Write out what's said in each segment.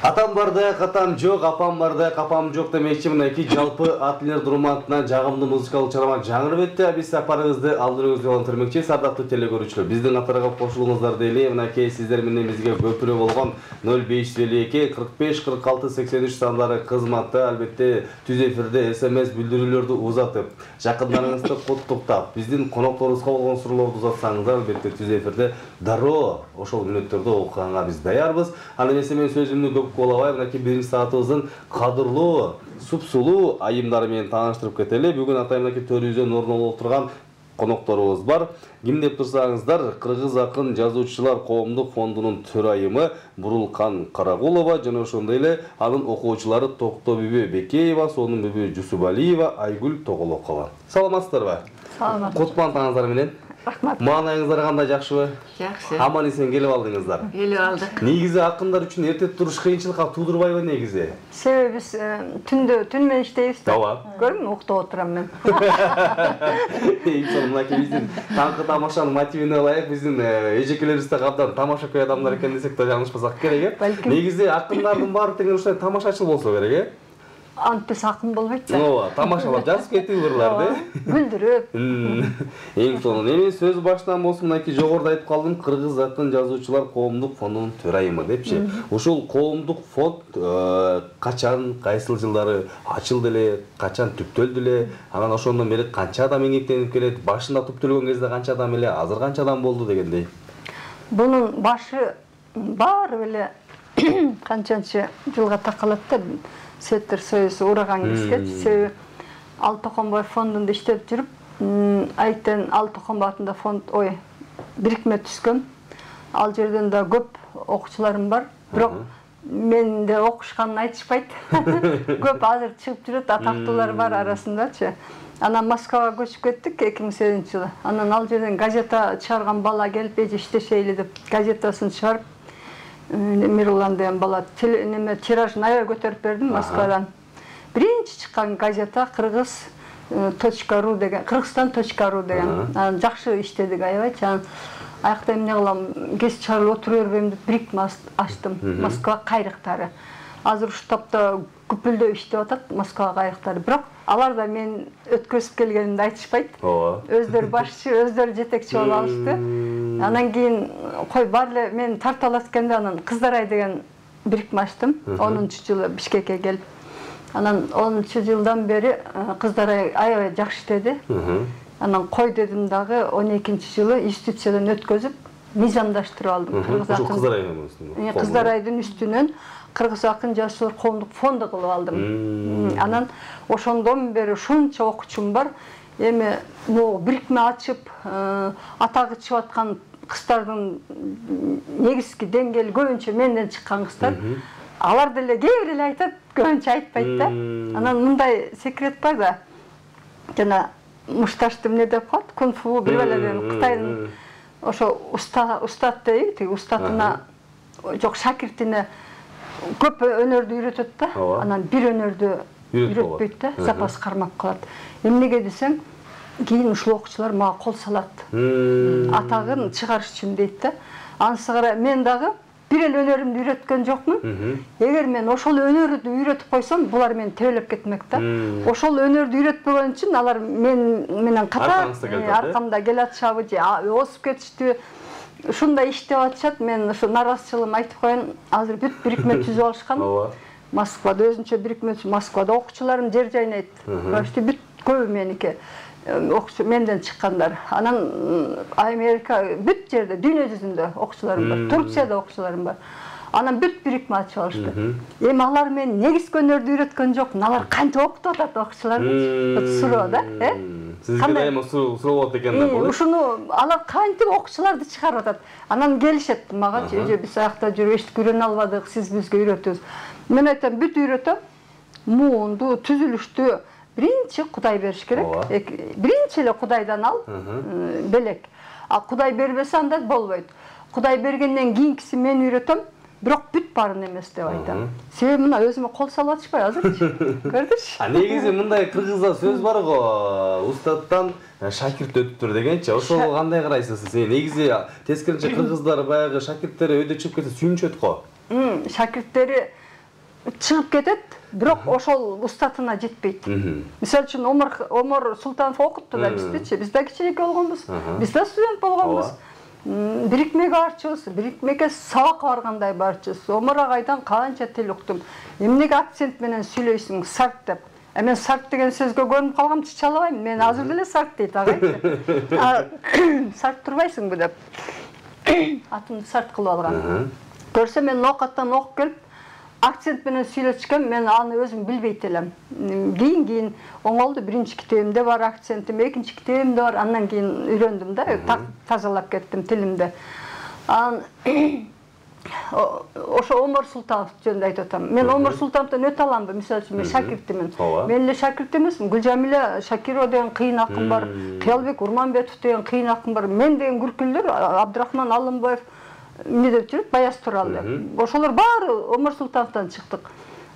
Атам бардайак, атам жок, апам бардайак, апам жок демекчи мынакей жалпы Атлер Дурмантынан жагымдуу музыкалык чыгарма жаңырып өттү. Биз сапарыбызды алдырыңызга улантырмакчы, сардактуу телекөрүүчүлөр. Биздин катарга кошулуңуздар дейли. Мынакей сиздер менен бизге көпүрө болгон 0552 45 46 83 сандары кызматта, албетте түз эфирде SMS билдирүүлөрдү узатып, жакындарыңызды куттуктап, биздин конокторубузга болгон суроолорду узатсаңыздар, албетте түз эфирде дароо ошол мүнөттөрдү окуганга биз даярбыз. Ал эмесе мен сөзүмдү көп колобай, мынакей биринчи саатыбыздын кадырлуу, супсулуу айымдары менен тааныштырып кетели. Бүгүн атайын мынакей төрүбүздөн орун алып отурган конокторубуз бар. Ким деп турсаңыздар, Кыргыз акын жазуучулар коомдук фондунун төрайымы Бурулкан Карагулова жана ошондой эле анын окуучулары Токтобүбү Бекеева, сонун бүбү Жусубалиева, Айгүл Тоголокова. Саламатсыздарбы? Саламат. Куттуктарыңыздар менен. Рахмат. Маанайыңыздар кандай, жакшыбы? Жакшы. Аман эсен келип алдыңыздар. Келип алдык. Негизи акындар үчүн эрте туруш кыйынчылыкка туудурбайбы негизи? Себеби биз түн менен иштейбиз да. Ооба. Көрдүңбү, уктап отурам мен. Мынакей биздин таңкы тамашанын мотивине ылайык, биздин эжекелерибиз да абдан тамашакөй адамдар экен десек да жаңылышпасак керек, Балким. Негизи акындардын баары тең ушундай тамашачыл болсо керек, Антпес акын болбойт да. Ооба, тамашалап жазып кетиңирлерди. Бүлдүрүп. Эң сонун. Эми сөз баштан болсун, мынакей жогоруда айтып калдым, Кыргыз акын жазуучулар коомдук фондунун төрайымы депчи. Ушул коомдук фонд качан, кайсыл жылдары ачылды эле, качан түптөлдү эле, анан ошондон бери канча адам эмгектенип келет, башында түптөлгөн кезде канча адам эле, азыр канча адам болду дегендей. Бунун башы баары эле канчанчы жылга такалат да. Советтер Союзу ураган кезге, себеби Алтокомбой фондунда иштеп жүрүп, айттен Алтокомбой атында фонд, бирикме түзгөм. Ал жерден да көп окуучуларым бар, бирок мен де окушканын айтышпайт. Көп азыр чыгып жүрөт, атактуулар бар арасындачы. Анан Москвага көчүп кеттик 2008-жылы. Анан ал жерден газета чыгарган бала келип, эже иштешейли деп газетасын чыгарып, Мирулан деген бала тиражын аябай көтөрүп бердим Москвадан. Биринчи чыккан газета Кыргыз.ру деген, Кыргызстан.ру деген. Жакшы иштедик аябай. Аякта эмне кылам, кез чыгарып отура бербейм деп бирикме ачтым. Москва кайрыктары. Азыр ушу тапта күпүлдөп иштеп атат Москва кайрыктары. Бирок алар да мен өткөзүп келгенимди айтышпайт. Өздөрү башчы, өздөрү жетекчи болуп алышты. Анан кийин кой бар эле мен тартып алат экенде, анан Кыздарай деген бирикме ачтым 10-жылы Бишкекке келип. Анан 10-жылдан бери Кыздарай аябай жакшы иштеди. Анан кой дедим дагы 12-жылы институциядан өткөзүп мыйзамдаштырып алдым. Кыздарайдын үстүнөн Кыргыз акын жазуучулар коомдук фонду кылып алдым. Анан ошондон бери ушунча окуучум бар. Эми могу бирикме ачып, атагы чыгып аткан кыздардын негизги деңгээли көбүнчө менден чыккан кыздар. Алар деле кээ бир эле айтат, көбүнчө айтпайт да. Анан мындай секрет бар да. Жана мушташты эмне деп коет, кунг-фу билбеледен Кытайдын ошо устат дейт, тиги устатына жок шакиртине көп өнөрдү үйрөтөт да. Анан бир өнөрдү үйрөтпөйт да, запас кармап калат. Эмнеге десең, кийин ушул окуучулар мага кол салат. Атагын чыгарыш үчүн дейт да. Анысы кара мен дагы бир эле өнөрүмдү үйрөткөн жокмун. Эгер мен ошол өнөрдү үйрөтүп койсом, булар мени тебелеп кетмек да. Ошол өнөрдү үйрөтпөгөн үчүн алар мен менен катар аркамда келатышабы же осуп кетиштиби. Ушундай иштеп атышат. Мен ушу наразычылыгымды айтып коеюн. Азыр бүт бирикме түзүп алышкан. Москвада өзүнчө бирикме, Москвада окуучуларым жер жайнайт. Почти бүт көбү меники. Окуучу менден чыккандар. Анан Америка бүт жерде, дүйнө жүзүндө окуучуларым бар. Турцияда окуучуларым бар. Анан бүт бирикме ачып алышты. Эми алар мени негизги өнөрдү үйрөткөн жок. Алар кантип окутуп атат окуучуларды? Суроо да, Сизге дайыма суроо болот экен да бул. Ушуну алар кантип окуучуларды чыгарып атат? Анан келишет мага, эже биз аякта жүрүп эчтеке үйрөнө албадык, сиз бизге үйрөтүңүз. Мен айтам, бүт үйрөтөм. Муунду, түзүлүштү биринчи Кудай бериш керек. Биринчи эле Кудайдан ал, белек. А Кудай бербесе анда болбойт. Кудай бергенден кийинкиси мен үйрөтөм. Бирок бүт барын эмес деп айтам. Себеби мына өзүмө кол салып атышпай азырчы. Көрдүңүзбү? Негизи мындай кыргызда сөз бар го, устаттан шакирт өтүптүр дегенчи. Ошого кандай карайсыз сиз? Негизи тескеринче кыргыздар баягы шакирттери өйдө чыгып кетсе сүйүнүшөт го. Шакирттери чыгып кетет, бирок ошол устатына жетпейт. Мисалы үчүн Омар Султанов окутту да биздичи, биз да кичинекей болгонбуз, биз да студент болгонбуз. Бирикмеге барчубуз, бирикмеге сабакка баргандай барчубуз. Омар агайдан канча тил уктум. Эмнеге акцент менен сүйлөйсүң, сарт деп. Мен сарт деген сөзгө көрүнүп калгам, чыча албайм. Мен азыр деле сарт дейт агайчы. Сарт турбайсыңбы деп. Атымды сарт кылып алган. Көрсө мен оокаттан окуп келип, акцент менен сүйлөшкөм, мен аны өзүм билбейт элем. Кийин оңолду, биринчи китебимде бар акцентим, экинчи китебимде бар, андан кийин үйрөндүм да, тазалап кеттим тилимди. Ошо Омар Султанов жөнүндө айтып атам. Мен Омар Султановдон өтө аламбы, мисалы үчүн мен шакиртимин. Мен эле шакирт эмесмин. Гүлжамиля Шакирова деген кыйын акын бар, Кыялбек Урманбетов деген кыйын акын бар. Мен деген күркүлдөр, Абдрахман Алымбаев эмне деп жүрөт, Баяз Туралы. Ошолор баары Омар Султановдон чыктык.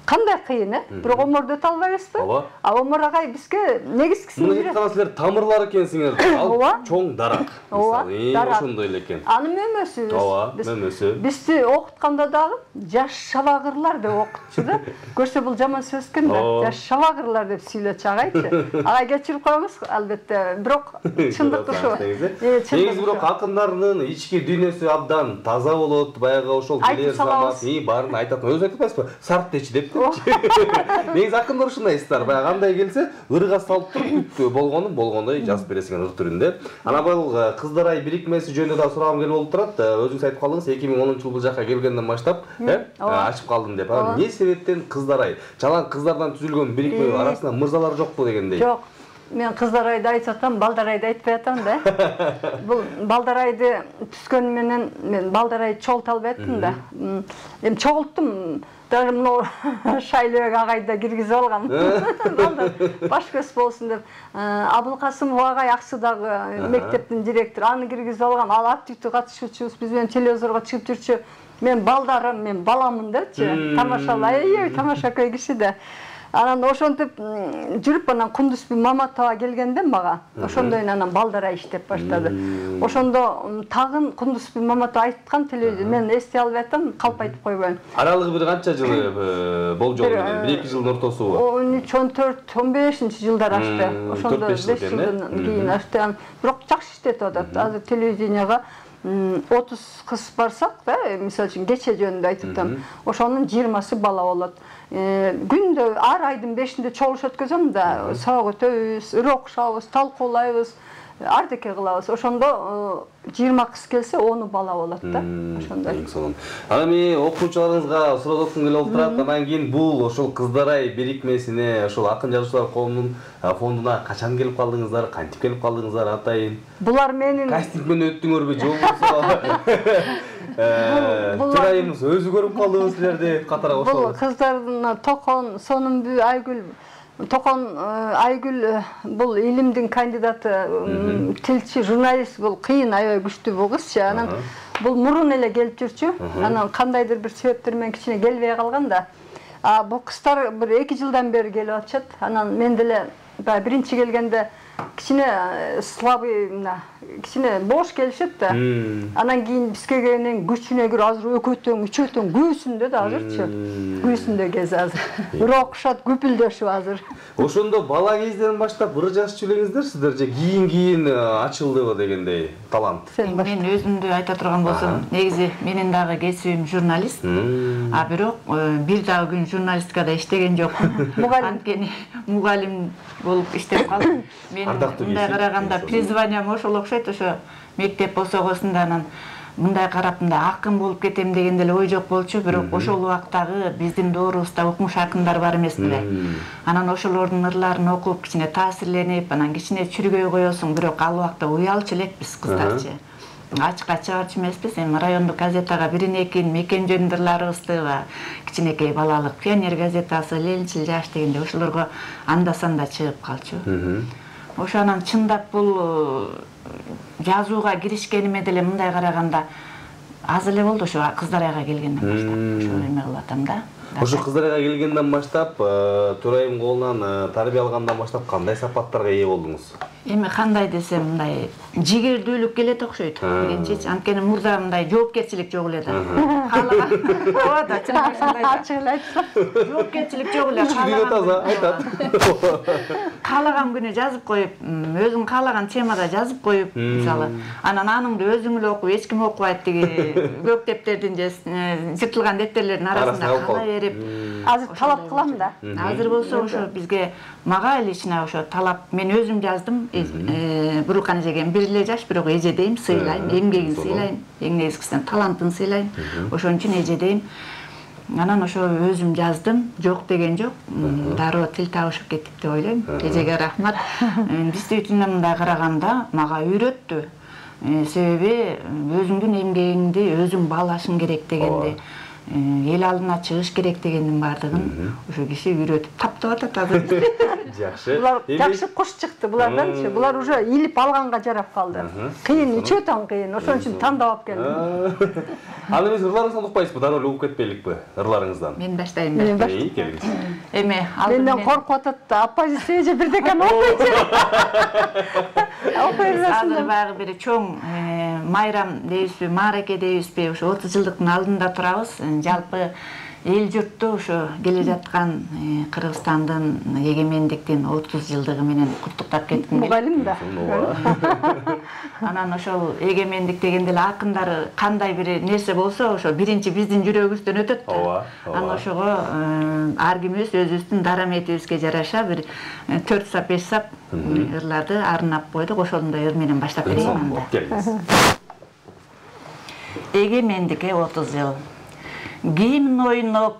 Кандай кыйын, бирок Оморду өтө албайбызбы? А Омар агай бизге негизгисин муну айткан силер тамырлар экенсиңер. Ал чоң дарак. Мисалы, ошондой эле экен. Аны мөмөсүбүз. Ооба, мөмөсү. Бизди окутканда дагы жаш шабагырлар деп окутчу да. Көрсө бул жаман сөз экен да. Жаш шабагырлар деп сүйлөчү агайчы. Агай кечирип коебуз албетте. Бирок чындык ошо. Негизи бирок акындардын ички дүйнөсү абдан таза болот. Баягы ошол келер замат, баарын айтат. Өзү айтып атпайсызбы? Сарт дечи деп. Негизи акындар ушундайсыздар. Баягы кандай келсе, ырга салып туруп болгондой жазып бересиң ыр түрүндө. Ана бул кыздар ай бирикмеси жөнүндө да сурагым келип болуп турат. Өзүңүз айтып калдыңыз, 2010-жылы бул жакка келгенден баштап, ачып калдым деп. Эмне себептен кыздар ай? Жалаң кыздардан түзүлгөн бирикме арасында мырзалар жокпу дегендей. Жок. Мен кыздарайды айтып атам, балдарайды айтпай атам да. Бул балдарайды түскөнү менен мен балдарайды чогулта албайттым да. Эми чогулттум. Даже мына Шайлыбек агайды киргизип алгам. Баш көз болсун деп. Абылкасымов агай Аксудагы мектептин директору, аны киргизип алгам. Ал активдүү катышуучубуз, биз менен телевизорго чыгып жүрчү. Мен балдарым, мен баламын депчи. Тамашалай, тамашакөй киши да. Анан ошентип жүрүп анан Кундузбек Маматова келгенде мага ошондой анан балдар иштеп баштады. Ошондо тагын Кундузбек Маматова айткан телевизор мен эстей албай атам, калп айтып койбойм. Аралыгы бир канча жылы болжол менен? 1-2 жылдын ортосубу? 13-14-15 жылдар ашты. Ошондо 5 жылдан кийин ашты. Бирок жакшы иштетип атат. Азыр телевиденияга 30 кыз барсак да, мисалы үчүн кече жөнүндө айтып атам. Ошонун 20сы бала болот. Күндө ар айдын 5-inde чогулуш өткөзөм да, сабак өтөбүз, ыр окушабыз, талкуулайбыз, ардеке кылабыз. Ошондо 20 кыз келсе 10 бала болот да. Ошондой. Анан мен окуучуларыңызга сурооткум келип отурат. Анан кийин бул ошол кыздар ай бирикмесине, ошол акын жазуучулар коомунун фондуна качан келип калдыңыздар, кантип келип калдыңыздар атайын? Булар менин кастинг менен өттүңөрбү же болбосо? Чырайыңыз өзү көрүп калдыбы силерди катара кошулуп? Бул кыздардын Токон, Сонумбү, Айгүл, Токон Айгүл бул илимдин кандидаты, тилчи, журналист, бул кыйын аябай күчтүү бул кызчы. Анан бул мурун эле келип жүрчү. Анан кандайдыр бир себептер менен кичине келбей калган да. Бул кыздар бир 2 жылдан бери келип атышат. Анан мен деле биринчи келгенде кичине слабый, кичине бош келишет да. Анан кийин бизге келгенден күчүнө кир, азыр экөөтөн, үчөөтөн күйүүсүндө да азырчы. Күйүүсүндө кез азыр. Бирок окшат күпүлдөшүп азыр. Ошондо бала кезден баштап ыр жазып элеңиздер сиздер же кийин ачылдыбы дегендей талант? Мен өзүмдү айта турган болсом, негизи менин дагы кесибим журналист. Бирок бир дагы күн журналистикада иштеген жокмун. Анткени мугалим болуп иштеп калдым. Мындай караганда призваниям ошол окшойт, ошо мектеп босогосунда анан мындай карап мындай акын болуп кетем деген деле ой жок болчу, бирок ошол убактагы биздин доорубузда укмуш акындар бар эмес беле. Анан ошолордун ырларын окуп кичине таасирленип, анан кичине чүргөй коесуң, бирок ал убакта уялчу элекпиз кыздарчы. Ачыкка чыгарчу эмеспиз, эми райондук газетага бирин-экин мекен жөнүндө ырларыбызды кичинекей балалык Пионер газетасы, Ленинчил жаш дегенде ошолорго анда-санда чыгып калчу. Ошо анан чындап бул жазууга киришкениме деле мындай караганда аз эле болду ошо кыздар айга келгенден баштап. Ошо эме кылып атам да. Ошо кыздарга келгенден баштап, Төрайым колунан тарбия алгандан баштап кандай сапаттарга ээ болдуңуз? Эми кандай десем, мындай жигердүүлүк келет окшойт. Дегенче, анткени мурда мындай жоопкерчилик жок эле да. Каалаган. Ооба да, чындап ошондой да. Ачык эле айтсам. Жоопкерчилик жок эле. Таза айтат. Каалаган күнү жазып коюп, өзүң каалаган темада жазып коюп, мисалы, анан аныңды өзүң эле окуп, эч ким окубайт деги көк дептердин же жыртылган дептерлердин арасында кала берип. Азыр талап кылам да. Азыр болсо ошо бизге мага лично ошо талап, мен өзүм жаздым. Бурукан эжеген бир эле жаш, бирок эже дейм, сыйлайм, эмгегин сыйлайм, эң негизгисинен талантын сыйлайм. Ошон үчүн эже дейм. Анан ошо өзүм жаздым, жок деген жок. Дароо тил табышып кеттик деп ойлойм. Эжеге рахмат. Действительно мындай караганда мага үйрөттү. Себеби өзүңдүн эмгегиңди өзүң баалашың керек дегенди, эл алдына чыгыш керек дегендин баардыгын ошо киши үйрөтүп таптап атат азыр. Жакшы. Булар жакшы куш чыкты буларданчы. Булар уже илип алганга жарап калды. Кыйын, өтө кыйын. Ошон үчүн тандап алып келдим. Аны эмес ырларыңыздан укпайсызбы? Дароо эле угуп кетпейликпи ырларыңыздан? Мен баштайм. Келиңиз. Эми Менден коркуп атат да. Оппозиция же бирдекени окуйчу. Азыр баягы бир чоң майрам дейбизби, маареке дейбизби, ошо 30 жылдыктын алдында турабыз. Жалпы эл журтту ошо келе жаткан Кыргызстандын эгемендиктин 30 жылдыгы менен куттуктап кетким келет. Мугалим да. Анан ошол эгемендик дегенде эле акындары кандай бир нерсе болсо, ошо биринчи биздин жүрөгүбүздөн өтөт да. Ооба. Анан ошого ар кимибиз өзүбүздүн дараметибизге жараша бир 4 сап 5 сап ырларды арнап койдук. Ошондой ыр менен баштап берейин анда. Келиңиз. Эгемендикке 30 жыл. Гимн ойноп,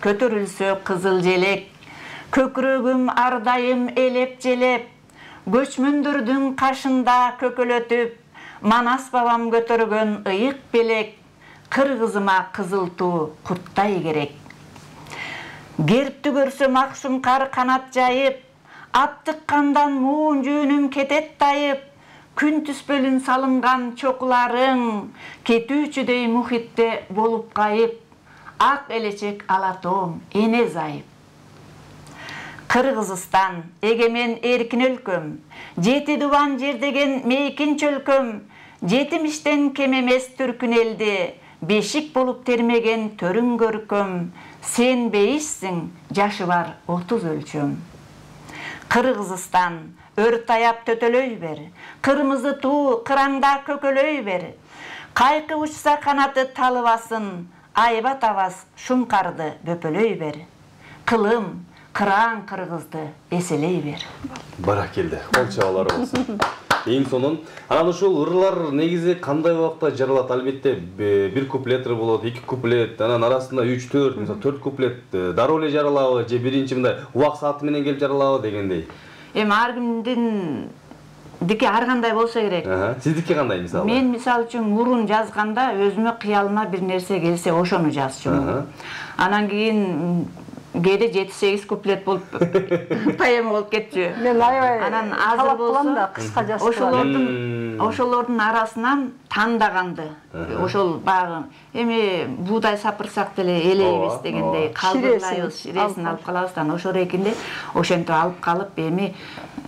көтөрүлсө кызыл желек, көкүрөгүм ардайым элеп желеп, көчмөндөрдүн кашында көкөлөтүп, Манас бабам көтөргөн ыйык белек, кыргызыма кызыл туу курттай керек. Гербтү көрсөм акшум кар канат жайып, ат тыккандан муун жүүнүм кетет тайып, күн түспөлүн салынган чокуларың, кетүүчүдөй мухитте болуп кайып, ак элечек алатоом эне зайып. Кыргызстан эгемен эркин өлкөм, жети дубан жер деген мейкин чөлкөм, жетимиштен кем эмес түркүн элди, бешик болуп термеген төрүң көркөм, сен бейишсиң, жашы бар 30 өлчөм. Кыргызстан өр таяп төтөлөй бер, кырмызы туу кыраңда көкөлөй бер, кайкы учса канаты талыбасын, айба табас шуңкарды бөпөлөй бер. Кылым, кыраң кыргызды эселей бер. Баракелде, кол чабалары болсун. Эң сонун. Анан ушул ырлар негизи кандай убакта жаралат? Албетте бир куплеттер болот, 2 куплет, анан арасында 3-4, мисалы 4 куплет дароо эле жаралабы же биринчи мындай убак сааты менен келип жаралабы дегендей. Эми ар кимдин дике ар кандай болсо керек. Сиздики кандай мисалы? Мен мисалы үчүн мурун жазганда өзүмө кыялыма бир нерсе келсе ошону жазчумун. Анан кийин кээде 7-8 куплет болуп поэма болуп кетчү. Мен аябай анан азыр болсо кыска жазып ошолордун арасынан тандаганды, ошол багы эми буудай сапырсак деле элейбиз дегендей калдырлайбыз, ширесин алып калабыз да, ошол экинде ошентип алып калып эми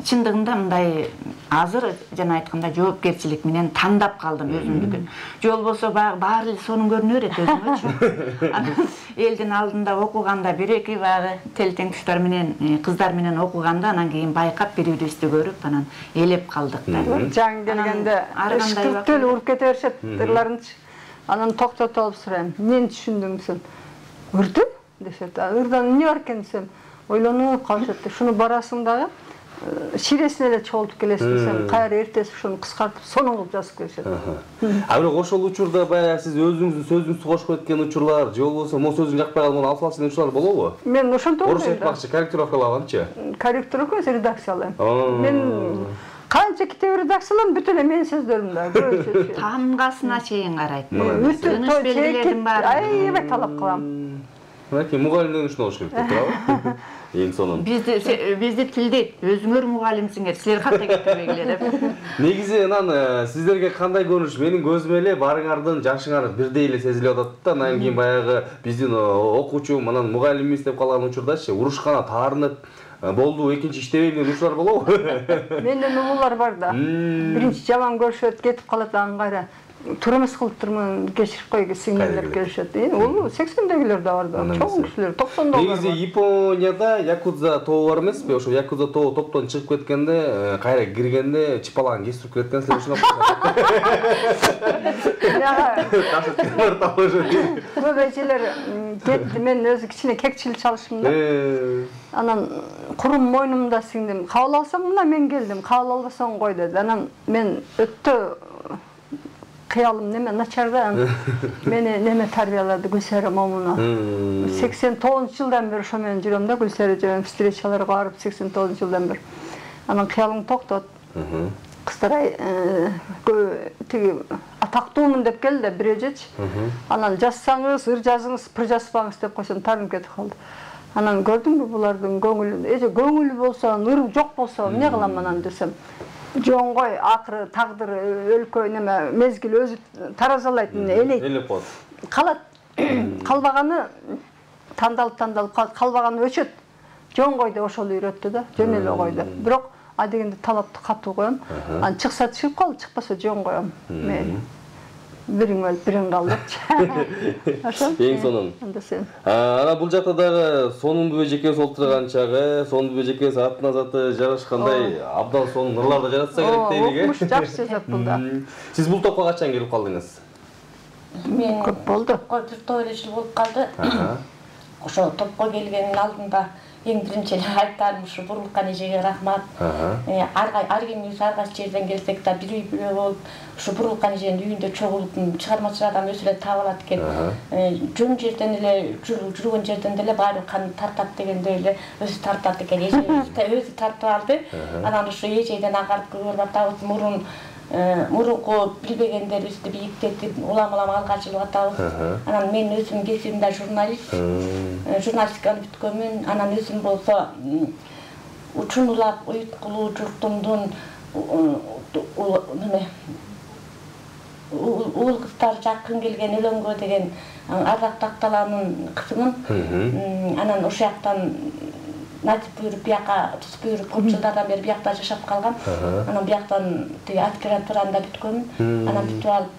чындыгында мындай азыр жана айтканда жоопкерчилик менен тандап калдым өзүмдүкүн. Жол болсо баары эле сонун көрүнө берет өзүмөчү. Анан элдин алдында окуганда бир-эки багы телтеңтуштар менен, кыздар менен окуганда анан кийин байкап бири-бирибизди көрүп анан элеп калдык да. Жаңы келгенде ышкыртып уруп кете беришет ырларынчы. Анан токтотуп алып сурайм. Эмнени түшүндүң десем, ырды дешет. Ырдан эмне бар экен десем, ойлонуп калышат. Шуну барасың дагы ширесине эле чогултуп келесиң десем, кайра эртеси ушуну кыскартып сонун кылып жазып беришет. А бирок ошол учурда баягы сиз өзүңүздүн сөзүңүздү кошуп кеткен учурлар, же болбосо могу сөзүң жакпай калган алып салчу деген учурлар болобу? Мен ошентип орусча айтмакчы, корректировкалаганчы? Корректировка эмес, редакциялайм. Мен канча китеп редакциялам, бүтүн эле менин сөздөрүм да. Тамгасына чейин карайт. Өтө белгилердин баары. Аябай талап кылам. Мынакей мугалим деген ушуну болуш керек деп турабы? Эң сонун. Бизди тилдейт. Өзүңөр мугалимсиңер, силер ката кетпегиле деп. Негизи анан сиздерге кандай көрүнүш? Менин көзүмө эле баарыңардын жашыңар бирдей эле сезилип атат да. Анан кийин баягы биздин окуучум, анан мугалимибиз деп калган учурдачы урушкана таарынып болду, экинчи иштебейм деген учурлар болобу? Менден улуулар бар да. Биринчи жаман көрүшөт, кетип калат, анан кайра турмуш кылып турмун, кечирип койгу сиңдилер келишет. Ул 80дегилер да бар да, чоң кишилер, 90дагылар. Негизи Японияда якудза тобу бар эмеспи? Ошо якудза тобу топтон чыгып кеткенде, кайра киргенде чыпалаган кестирип кеткен силер ушуна. Көп эжелер кетти, мен өзү кичине кекчил чалышым да. Анан курум мойнумда сиңдим. Кабыл алсаң мына мен келдим, кабыл албасаң кой деди. Анан мен өтө кыялым неме начар да. Мени неме тарбиялады Гүлсара Момунова. 89-жылдан бери ошо менен жүрөм да, Гүлсара жүрөм, встречаларга барып 89-жылдан бери. Анан кыялың токтот. Кыздар тиги атактуумун деп келди бир эжечи. Анан жазсаңыз, ыр жазыңыз, пыр жазбаңыз деп койсом тарынып кетип калды. Анан көрдүңбү булардын көңүлүн, көңүлү болсо, ыры жок болсо эмне кылам анан десем. Жон кой, акыры тагдыр өлкө неме мезгил өзү таразалайт, элейт. Элеп коет. Калат. Калбаганы тандалып калат, калбаганы өчөт. Жон кой деп ошол үйрөттү да, жөн эле койду. Бирок адегенде талапты катуу коем. Анан чыкса чыгып кал, чыкпаса жон коем. Мен бириң өлүп, бириң калдычы. Ошо. Эң сонун. Ана бул жакта дагы сонун бөжекебиз олтурган чагы, сонун бөжекебиз атына заты жарашкандай абдан сонун ырлар да жаратса керек дейли. Окумуш жакшы жазат бул да. Сиз бул топко качан келип калдыңыз? Мен көп болду. Бир топ эле жыл болуп калды. Ошо топко келгендин алдында эң биринчи эле айтарым ушу Бурулкан эжеге рахмат. Ар ким ар кайсы жерден келсек да бир үй бүлө болуп, ушу Бурулкан эженин үйүндө чогулуп чыгармачыл адам өзү эле таап алат экен. Жөн жерден эле жүргөн жерден деле баары кан тартат дегендей эле өзү тартат экен. Эже өзү тартып алды. Анан ушу эжеден агарып көрүп атабыз, мурунку билбегендерибизди бийиктетип улам алга жылып атабыз. Анан мен өзүм кесибимде журналист, журналистиканы бүткөнмүн. Анан өзүм болсо учунулап уйуткулуу журтумдун уул кыздар жакын келген өлөңгө деген Ардак Такталанын кызымын. Анан ошол жактан насип буйруп бияка туз буйруп көп жылдардан бери биякта жашап калгам. Анан бияктан тиги аспирантураны бүткөнмүн. Анан бүтүп алып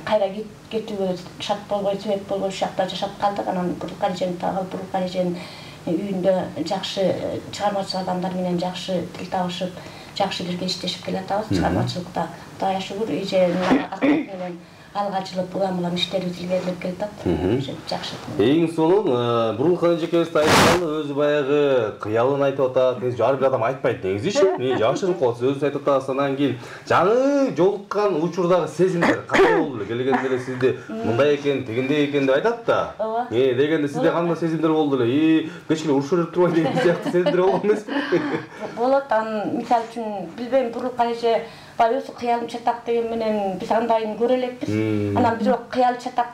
кайра кетүүгө шарт болбой, себеп болбой ушул жакта жашап калдык. Анан Бурулкан эжени таап алып, Бурулкан эженин үйүндө жакшы чыгармачыл адамдар менен жакшы тил табышып, жакшы бирге иштешип келатабыз. Чыгармачылыкта Кудайга шүгүр эженин аркасы менен алга жылып улам иштерибиз илгерилеп келатат. Жакшы. Эң сонун Бурулкан эжекебиз айткан өзү баягы кыялын айтып атат. Ар бир адам айтпайт негизичи. Мен жашырып коет, өзү айтып атат. Анан кийин жаңы жолуккан учурдагы сезимдер кандай болду эле? Келгенде эле сизди мындай экен, тигиндей экен деп айтат да. Дегенде сизде кандай сезимдер болду эле? Кечке урушуп жүрүп турбай деген сыяктуу сезимдер болгон эмеспи? Болот. Анан мисалы үчүн билбейм, Бурулкан эже өзү кыялым чатак деген менен биз андайын көрө элекпиз. Анан бирок кыял чатак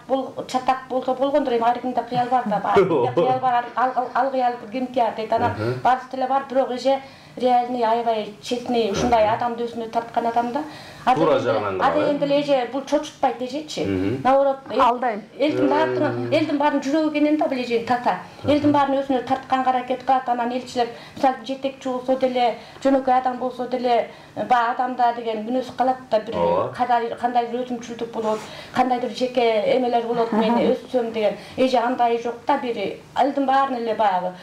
болсо болгондур, эми ар кимде кыял бар да, кимде кыял бар, ал кыял ким кыял дейт. Анан баарысы деле бар, бирок эже реальный, аябай честный, ушундай адамды өзүнө тарткан адам да. Туура жагынан Адегенде эле эже бул чочутпайт эжечи. Наоборот, алдайм. Элдин баарын жүрөгү кенен да бул эже тата. Элдин баарын өзүнө тартканга аракет кылат. Анан элчилер мисалы жетекчи болсо деле, жөнөкөй адам болсо деле, баягы адамда деген мүнөз калат да, бир кандайдыр өзүмчүлдүк болот, кандайдыр жеке эмелер болот, мен өссөм деген. Эже андай жок да, бири элдин баарын эле баягы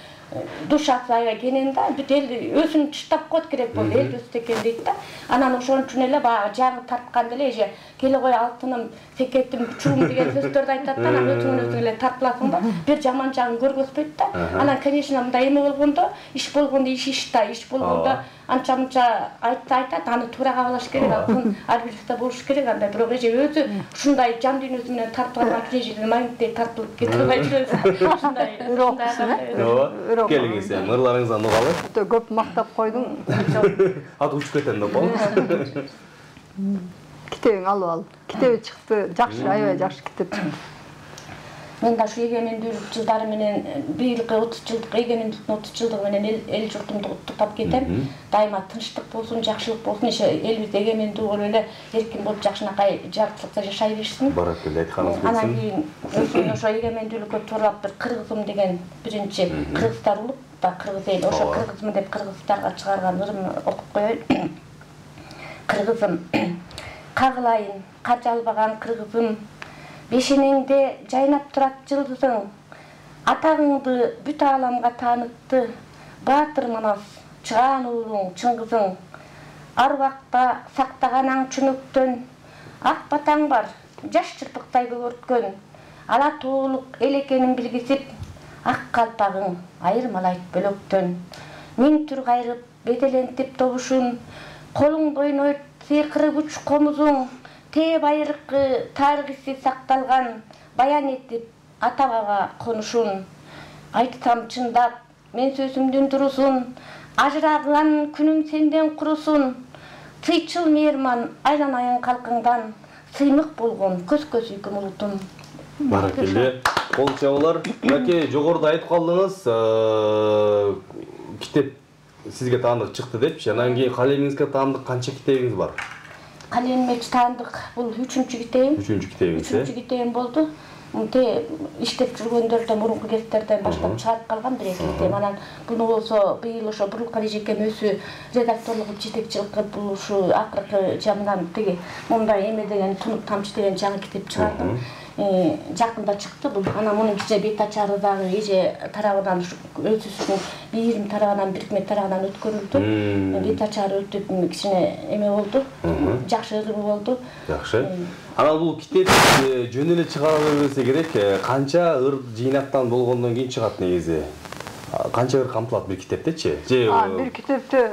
душасы аябай кенен да, бүт элди өзүн чыштап коет керек болду, эл өстү экен дейт да. Анан ошон үчүн эле баягы жаңы тарткан деле эже келе кой алтыным, секетим, чуум деген сөздөрдү айтат да. Анан өзүң эле тартыласың да, бир жаман жагын көргөзбөйт да. Анан конечно мындай эме болгондо, иш болгондо иш да, иш болгондо анча-мынча айтат, аны туура кабыл алыш керек, ар бирибизде болуш керек андай. Бирок эже өзү ушундай жан дүйнөсү менен тартылган кишиден магниттей тартылып кете албай жүрөсүң. Ушундай. Келиңиз, ырларыңыздан угалы. Көп мактап койдуң. Аты учуп кетем деп болду. Китебиң алып ал. Китеби чыкты, жакшы, аябай жакшы китеп чыкты. мен да şu егемендүүлүк жылдары менен быйылкы 30 жылдык эгемендиктин 30 жылдыгы менен эл журтумду куттуктап кетем. Дайыма тынчтык болсун, жакшылык болсун, элибиз эгемендүү болуп эле эркин болуп жакшынакай жарыктыкта жашай беришсин. Баракелде айтканыңыз келсин. Анан кийин өзүм ошо эгемендүүлүккө тууралап бир кыргызым деген биринчи кыргыздар улут да кыргыз эл ошо кыргызмын деп кыргыздарга чыгарган ырымын окуп коеюн. Кыргызым кагылайын, кажалбаган кыргызым, бешенеңде жайнап турат жылдызың, атагыңды бүт ааламга таанытты, баатыр манас, чыгаан уулуң, чыңгызың, ар убакта сактаган аң чүнөктөн, ак батаң бар, жаш чырпыктай көгөрткөн, ала тоолук эл экенин билгизип, ак калпагың айырмалайт бөлөктөн, миң түр кайрып, беделентип добушун, колуңда ойнойт сыйкыры күч комузуң, тээ байыркы тарыхы сакталган, баян этип ата-баба конушун, айтсам чындап, мен сөзүмдүн турусун, ажыраган күнүң сенден курусун, тыйчыл мээрман айланайын калкыңдан, сыймык болгон көз үйкүм улутум. Баракелде. Кол чабуулар. Яке жогоруда айтып калдыңыз, китеп сизге таандык чыкты депчи. Анан кийин калемиңизге таандык канча китебиңиз бар? Калемиме таандык бул 3-чү китебим. 3-чү китебиңиз. 3-чү китебим болду. Иштеп жүргөндөрдөн мурунку кездерден баштап чыгарып калган бир эки китеп. Анан буну болсо быйыл ошо Бурулкан эжекем өзү редакторлук жетекчилик кылып бул ушу акыркы жамынан тиги мындай эме деген Тунук тамчы деген жаңы китеп чыгардым. Жакында чыкты бул. Анан мунун кичине бет ачары дагы эже тарабынан өзүнүн бийирим тарабынан бирикме тарабынан өткөрүлдү. Бет ачары өтүп кичине эме болду. Жакшы ырымы болду. Жакшы. Анан бул китеп жөн эле чыгара бербесе керек, канча ыр жыйнактан болгондон кийин чыгат негизи? Канча ыр камтылат бир китептечи? Бир китепте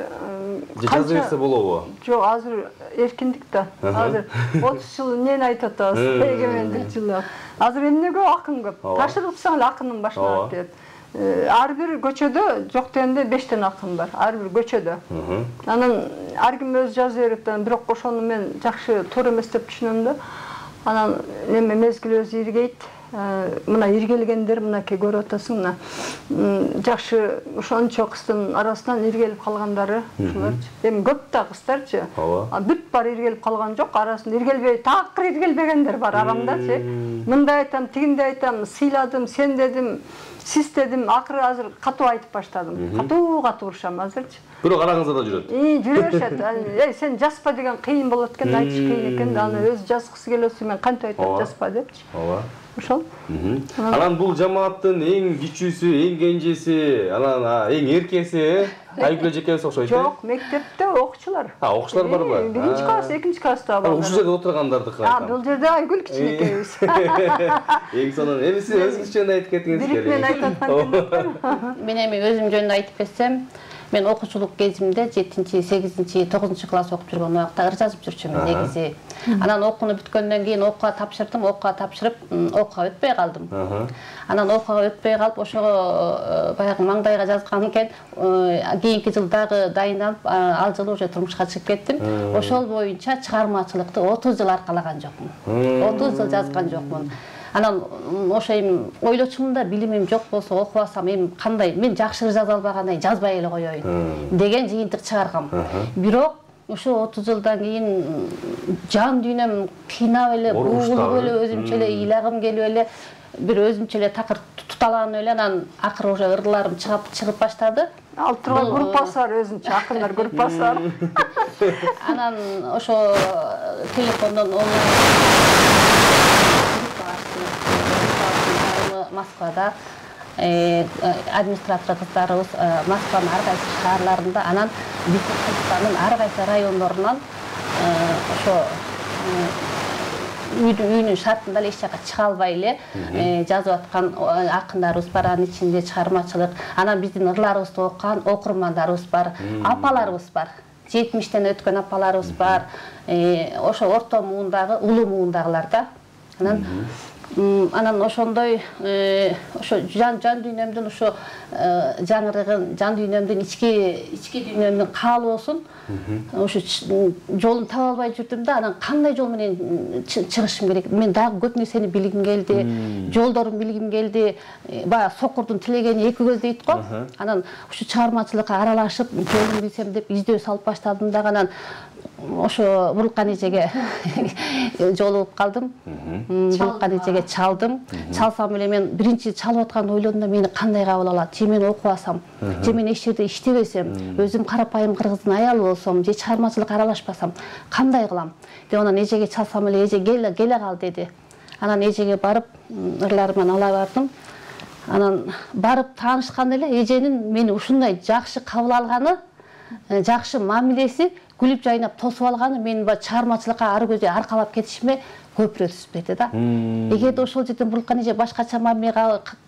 жаза берсе болобу? Жок, азыр эркиндик да. Азыр 30 жыл эмнени айтып атабыз? Эгемендик жылы. Азыр эмнеге акын көп. Ташырыпсаң эле акынын башына алып келет. Ар бир көчөдө жок дегенде 5 акын бар. Ар бир көчөдө. Анан ар ким өз жаза берет, бирок ошону мен жакшы туура эмес деп түшүнөм да. Анан эме мезгил өзү иргейт. Мына иргелгендер мынакей көрүп атасың, мына жакшы ошончо кыздын арасынан иргелип калгандары ушуларчы. Эми көп да кыздарчы. Бүт бар иргелип калган жок, арасында иргелбей, такыр иргелбегендер бар арамдачы. Мындай айтам, тигинде айтам, сыйладым, сен дедим, сиз дедим, акыры азыр катуу айтып баштадым. Катуу урушам азырчы. Бирок араңызда да жүрөт. Жүрө беришет. Сен жазпа деген кыйын болот экен, айтыш кыйын экен. Аны өзү жазгысы келөсү, мен кантип айтам, жазпа депчи. Ошол. Анан бул жамааттын эң кичүүсү, эң кенжеси, анан эң эркеси Айгүл эжекебиз окшойт. Жок, мектепте окуучулар. Окуучулар барбы? 1-класс, 2-класста бар. Ушул жерде отургандардыкы айтам. Бул жерде Айгүл кичинекейбиз. Эң сонун. Эми сиз өзүңүз жөнүндө айтып кетиңиз керек. Мен айтып аткан. Мен эми өзүм жөнүндө айтып кетсем, мен окуучулук кезимде 7-8 9 класс окуп жүргөн убакта ыр жазып жүрчүмүн негизи. Анан окууну бүткөндөн кийин окууга тапшырдым, окууга тапшырып, окууга өтпөй калдым. Анан окууга өтпөй калып, ошого баягы маңдайга жазган экен, кийинки жылдагы дайындалып, ал жылы уже турмушка чыгып кеттим. Ошол боюнча чыгармачылыкты 30 жыл аркалаган жокмун. 30 жыл жазган жокмун. Анан ошо эми ойлочумун да, билимим жок болсо окубасам эми кандай, мен жакшы жаза албагандай жазбай эле коеюн деген жыйынтык чыгаргам. Бирок ошо 30 жылдан кийин жан дүйнөм кыйнап эле, бугулуп эле, өзүмчө эле ыйлагым келип эле, бир өзүмчө эле такыр туталанып эле, анан акыры уже ырларым чыгып баштады. Ал турган группасы бар, өзүнчө акындар группасы бар. Анан ошо телефондон Москвада администратор кыздарыбыз Москванын ар кайсы шаарларында, анан биздин Кыргызстандын ар кайсы райондорунан ошо үйүнүн шартында эле эч жака чыга албай эле жазып аткан акындарыбыз бар, анын ичинде чыгармачылык, анан биздин ырларыбызды окуган окурмандарыбыз бар, апаларыбыз бар. 70-тен өткөн апаларыбыз бар. Ошо орто муундагы, улуу муундагылар да. Анан ошондой ошо жан дүйнөмдүн ошо жаңырыгын, жан дүйнөмдүн ички дүйнөмдүн каалоосун Ошо жолун таба албай жүрдүм да, анан кандай жол менен чыгышым керек? Мен дагы көп нерсени билгим келди, жолдорун билгим келди. Баягы сокурдун тилегени эки көз дейт го. Анан ушу чыгармачылыкка аралашып, жолун билсем деп издөө салып баштадым да, анан ошо Бурулкан эжеге жолугуп калдым. Бурулкан эжеге чалдым. Чалсам эле мен биринчи чалып атканды ойлодум да, мени кандай кабыл алат? Же мен окубасам, же мен эч жерде иштебесем, өзүм карапайым кыргыздын аялы болсом, же чыгармачылыкка аралашпасам, кандай кылам? Деп анан эжеге чалсам эле эже келе кал деди. Анан эжеге барып, ырларыман ала бардым. Анан барып таанышканда эле эженин мени ушундай жакшы кабыл алганы, жакшы мамилеси, күлүп жайнап тосуп алганы мени чыгармачылыкка ары көзөй аркалап кетишиме көпүрө түзүп кетти да. Эгерде ошол жерден Бурулкан эже башкача мамиле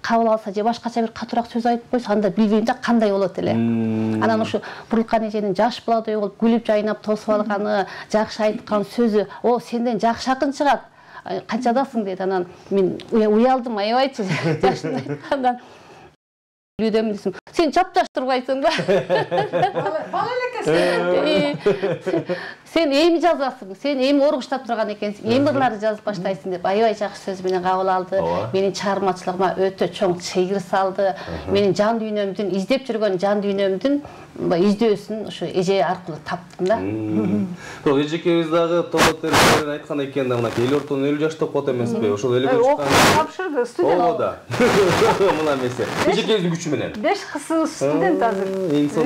кабыл алса же башкача бир катуураак сөз айтып койсо, анда билбейм да кандай болот эле. Анан ошо Бурулкан эженин жаш баладай болуп күлүп жайнап тосуп алганы, жакшы айткан сөзү, "О, сенден жакшы акын чыгат. Канчадасың?" деди. Анан мен уялдым, аябайчы жашын айткандан. Людем десем, сен чапташ турбайсың да. Бала элекесиң. Сен эми жазасың, сен эми оргуштап турган экенсиң, эми ырларды жазып баштайсың деп аябай жакшы сөз менен кабыл алды. Менин чыгармачылыгыма өтө чоң чыйгыр салды. Менин жан дүйнөмдүн, издеп жүргөн жан дүйнөмдүн издөөсүн ошо эже аркылуу таптым да. Бирок эжекеңиз дагы тоботтерин айткан экен да, мына эл ортонун 50 жаштап калат эмеспи? Ошол эле Окуп тапшырды студент. Ооба да. Мына эмесе. Эжекеңиздин күчү менен. 5 кызы студент азыр.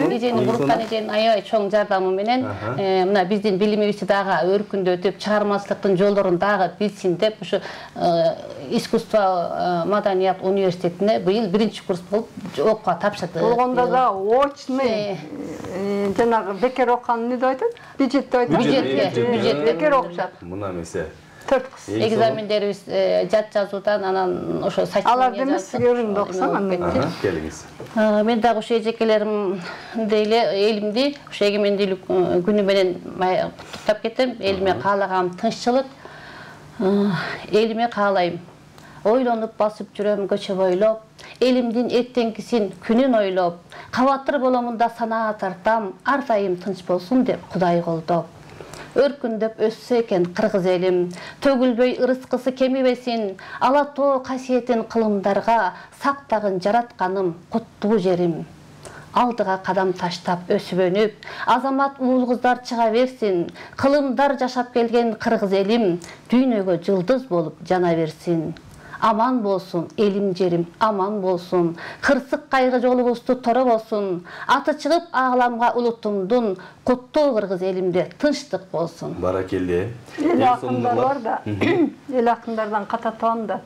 Эженин Бурулкан эженин аябай чоң жардамы менен мына биздин билимибизди дагы өркүндөтүп, чыгармачылыктын жолдорун дагы билсин деп ушу искусство маданият университетине быйыл 1-курс болуп окууга тапшырды. Болгондо да очный жанагы бекер окуган эмне деп айтат? Бюджет деп айтат. Бюджет бекер окушат. Мына эмесе. 4 кыз. Экзамендерибиз жат жазуудан анан ошо сочинение. Алар демес сизге өрүндө окусаң анда. Келиңиз. Мен дагы ошо эжекелеримди эле элимди ошо эгемендүүлүк күнү менен куттуктап кетем. Элиме каалаганым тынччылык. Элиме каалайм. Ойлонуп басып жүрөм көчө бойлоп, элимдин эртеңкисин күнүн ойлоп, кабатыр боломун да санаа тартам, ар дайым тынч болсун деп Кудай колдоп. Өркүндөп өссө экен кыргыз элим, төгүлбөй ырыскысы кемибесин, ала тоо касиетин кылымдарга сактагын жаратканым куттуу жерим. Алдыга кадам таштап өсүп өнүп, азамат уул кыздар чыга берсин, кылымдар жашап келген кыргыз элим дүйнөгө жылдыз болуп жана берсин. Aman bolsun, elim jerim aman bolsun, kırsık kaygı jolubuzdu tora bolsun, atı çıkıp ağlamga ulutumdun, kuttуу kırgız elimde tınçlık bolsun. Barakelli. El akınдар var da, el akındardan katatam da,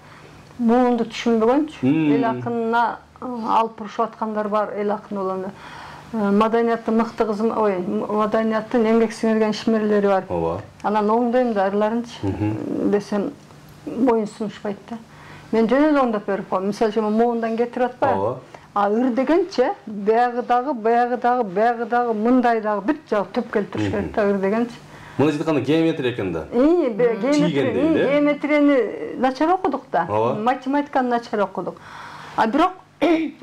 buğundu düşünbөгөнчү, el akınına alып урушуп аткандар бар, el akın olanı. Madaniyatın mıhtı kızım, madaniyatın emgek singirgen işmerleri var. Anan oңдойм да ырларынчы десем боюн сунушпайт да. Мен жөн эле оңдоп берип коем. Мисалы үчүн моундан кетирип атпайбы? Ыр дегенче баягыдагы мындайдагы бүт жагы төп келип туруш керек да ыр дегенче. Муну айтканда геометрия экен да. Геометрияны начар окудук да. Математиканы начар окудук. А бирок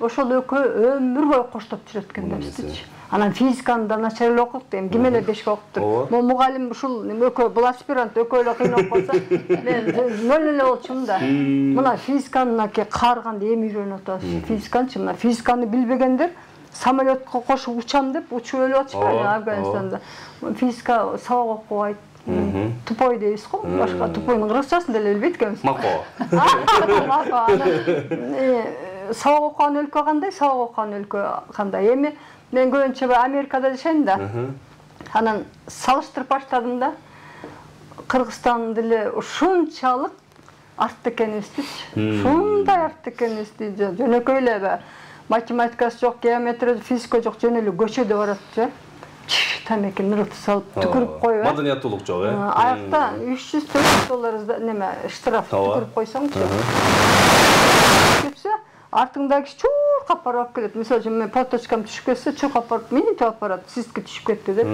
ошол экөө өмүр бою коштоп жүрөт экен да биздичи. Анан физиканы да начар эле окудук дейм. Ким эле 5ке окуптур. Могу мугалим ушул экөө бул аспирант экөө эле кыйнап калса, мен нөл эле болчумун да. Мына физиканы каарганда эми үйрөнүп атабыз. Физиканчы мына физиканы билбегендер самолетко кошуп учам деп учуп өлүп атышпайбы Афганистанда. Физика сабак окубайт. Тупой дейбиз го, башка тупойдун кыргызчасын деле билбейт экенбиз. Мако. Сабак окуган өлкө кандай, сабак окуган өлкө кандай. Эми мен көбүнчө Америкада жашайм да. Анан салыштырып баштадым да. Кыргызстан деле ушунчалык артта экенибизди. Ушундай артта экенибизди. Жөнөкөй эле математикасы жок, геометрия, физика жок, жөн эле көчөдө баратчы. Тамеки нырыкты салып түкүрүп коюп. Маданияттуулук жок, э? Аякта $300-400 неме штраф түкүрүп койсоңчу. Кетсе, артыңдагы чуркап барып келет. Мисалы үчүн мен палточкам түшүп кетсе, чуркап барып мени таап барат. Сизге түшүп кетти деп.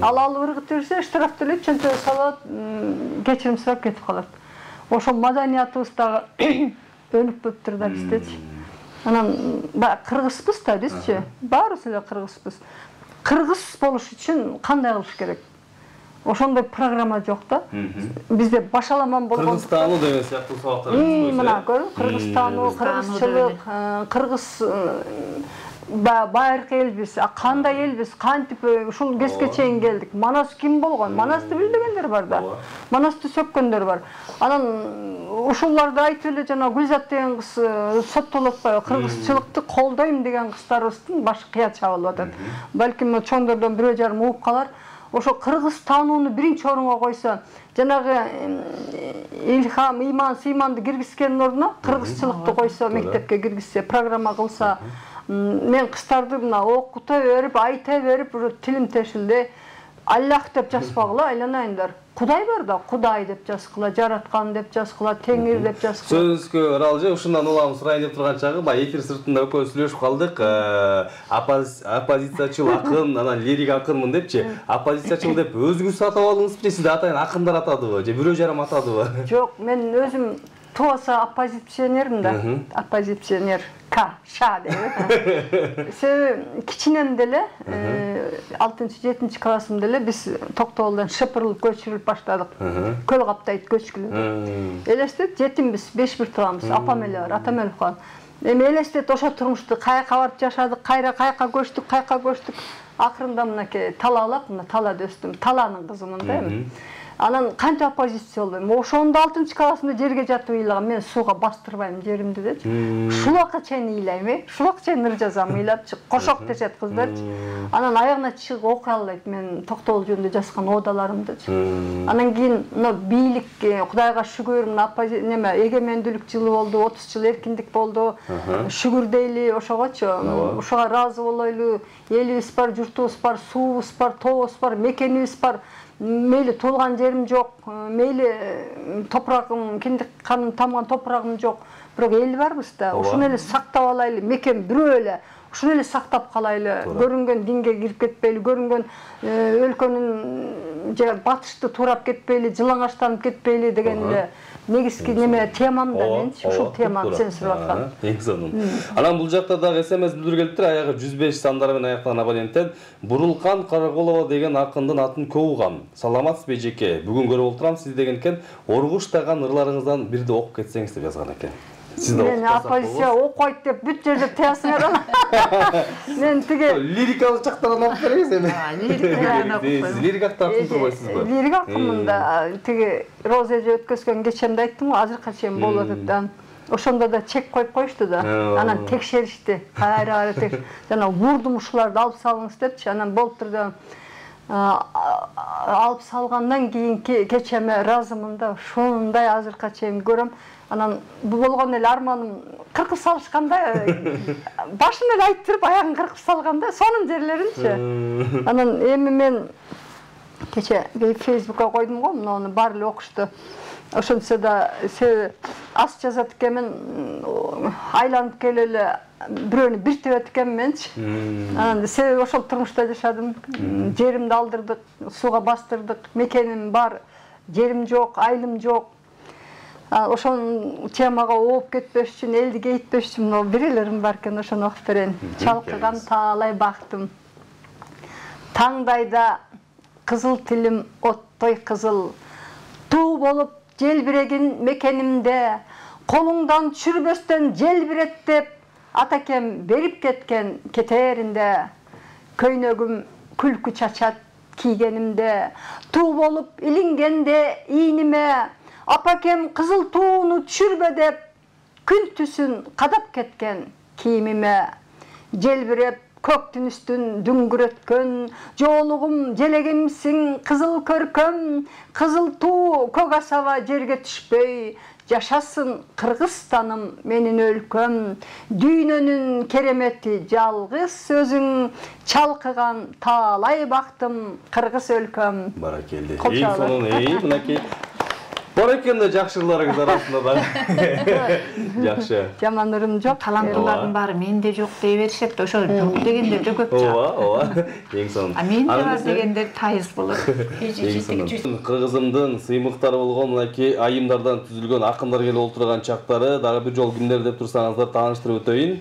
Ал ыргыт берсе, штраф төлөп, чөнтө салат, кечирим сурап кетип калат. Ошол маданиятыбыз дагы өнүп кетиптир да биздечи. Анан кыргызбыз да бизчи, баарыбыз эле кыргызбыз. кыргыз болуш үчүн кандай кылыш керек? Ошондой программа жок да. Бизде башаламан болгон. Кыргызстануу деген сыяктуу сабактар. Мына көр, кыргызстануу, кыргызчылык, кыргыз байыркы элбиз, кандай элбиз, кантип ушул кезге чейин келдик. Манас ким болгон? Манасты билбегендер бар да. Манасты сөккөндөр бар. Анан ушуларды айтып эле жана Гүлзат деген кыз соттолуп атпайбы? Кыргызчылыкты колдойм деген кыздарыбыздын башы кыя чабылып атат. Балким чоңдордон бирөө жарым угуп калар. Ошо кыргыз таанууну биринчи орунга койсо, жанагы илхам, иман, сыйманды киргизгендин ордуна кыргызчылыкты койсо, мектепке киргизсе, программа кылса, мен кыздарды мына окута берип, айта берип, ушу тилим тешилди. Аллах деп жазбагыла, айланайындар. Кудай бар да, Кудай деп жазгыла, жараткан деп жазгыла, Теңир деп жазгыла. Сөзүңүзгө ыралжы, ушундан уламын сурайын деп турган чагы, эфир сыртында экөөбүз сүйлөшүп калдык. Оппозициячыл акын, анан лирик акынмын депчи. Оппозициячыл деп өзүңүз атап алдыңызбы же сизди атайын акындар атадыбы же бирөө жарым атадыбы? Жок, мен өзүм тууса оппозиционермин да. Оппозиционер. Ша деп. Себеби кичинем деле 6-7 классымда эле биз Токтогулдан шыпырылып көчүрүлүп баштадык. Көл каптайт көчкүлү. Элестет, жетимбиз, 5 бир турамыз. Апам эле бар, атам өлүп калган. Эми элестет ошо турмушту каяка барып жашадык, каяка көчтүк. Акырында мынакей талаалап, мына талада өстүм. Таланын кызымын да эми. Анан кантип оппозиция болдум? Ошондо 6 классымда жерге жатып ыйлагам, мен сууга бастырбайм жеримди деп. Шулакка чейин ыйлайм, шулакка чейин ыр жазам, ыйлап кошок тешет кыздарчы. Анан аягына чыгып окуй албайт мен Токтогул жөнүндө жазган одаларымды. Анан кийин мына бийлик, Кудайга шүгүр, мына неме эгемендүүлүк жылы болду, 30 жыл эркиндик болду. Шүгүр дейли ошогочу, ошого ыраазы болойлу, элибиз бар, журтубуз бар, суубуз бар, тообуз бар, мекенибиз бар. Мейли туулган жерим жок, мейли топурагым, киндик каным тамган топурагым жок. Бирок эл барбыз да, ушуну эле сактап алайлы, мекен бирөө эле. Ушуну эле сактап калайлы, көрүнгөн динге кирип кетпейли, көрүнгөн өлкөнүн же батышты туурап кетпейли, жылаңачтанып кетпейли деген эле негизги неме темам да менчи, ушул теманы сен сурап аткан. Эң сонун. Анан бул жакта дагы СМС билдирип келиптир, аягы 105 сандары менен аяктаган абоненттен Бурулкан Караголова деген акындын атын көп угам. Саламатсызбы эжеке? Бүгүн көрүп отурам сиз деген экен. Оргуштаган ырларыңыздан бирди окуп кетсеңиз деп жазган экен. Мен оппозиция окуйт деп бүт жерде тиясыңар ана. Мен тиги лирикалык жактардан окуп бериңиз эми. Лирик актарын турбайсызбы? Лирик акымын да тиги Роза эже өткөзгөн кечемде айттым го, азыркыга чейин болуп атат да. Ошондо да чек коюп коюшту да. Анан текшеришти. Кайра жана вурдум ушуларды алып салыңыз депчи. Анан болуптур да. Алып салгандан кийин кечеме ыраазымын да. Ушундай азыркыга чейин көрөм. Анан бул болгон эле арманым кыркып салышканда, башын эле айттырып, аягын кыркып салганда, сонун жерлеринчи. Анан эми мен кече Фейсбукка койдум го, муну баары эле окушту. Ошентсе да ас жазат экенмин, айланып келе эле бирөөнү биртеп эткенменчи. Анан себеби ошол турмушта жашадым. Жеримди алдырдык, сууга бастырдык, мекеним бар, жерим жок, айылым жок. Ошон темага ооп кетпеш үчүн, элди кейитпеш үчүн бирелерим бар экен, ошону окуп берейин. Чалкыган таалай бактым. Таңдайда кызыл тилим оттой кызыл. Туу болуп желбирегин мекенимде, колуңдан түшүрбөстөн желбиреттеп, атакем берип кеткен кетеринде. Көйнөгүм күлкү чачат кийгенимде, туу болуп илингенде ийниме, апакем кызыл тууну түшүрбө деп, күн түсүн кадап кеткен кийимиме. Желбиреп көктүн үстүн дүңгүрөткөн, жоолугум желегимсиң кызыл көркөм, кызыл туу көк асаба жерге түшпөй, жашасын Кыргызстаным менин өлкөм, дүйнөнүн керемети жалгыз өзүң, чалкыган таалай бактым Кыргыз өлкөм. Баракелде. Эң сонун, мынакей бар экен да жакшы ырларыңыз арасында да. Жакшы. Жаман ырым жок. Таланттуулардын баары менде жок дей беришет, ошо жок дегендер да көп жак. Ооба. Эң сонун. А менде бар дегендер тайыз болот. Кыргызымдын сыймыктары болгон мынакей айымдардан түзүлгөн акындар келип олтурган чактары дагы бир жолу кимдер деп турсаңыздар тааныштырып өтөйүн.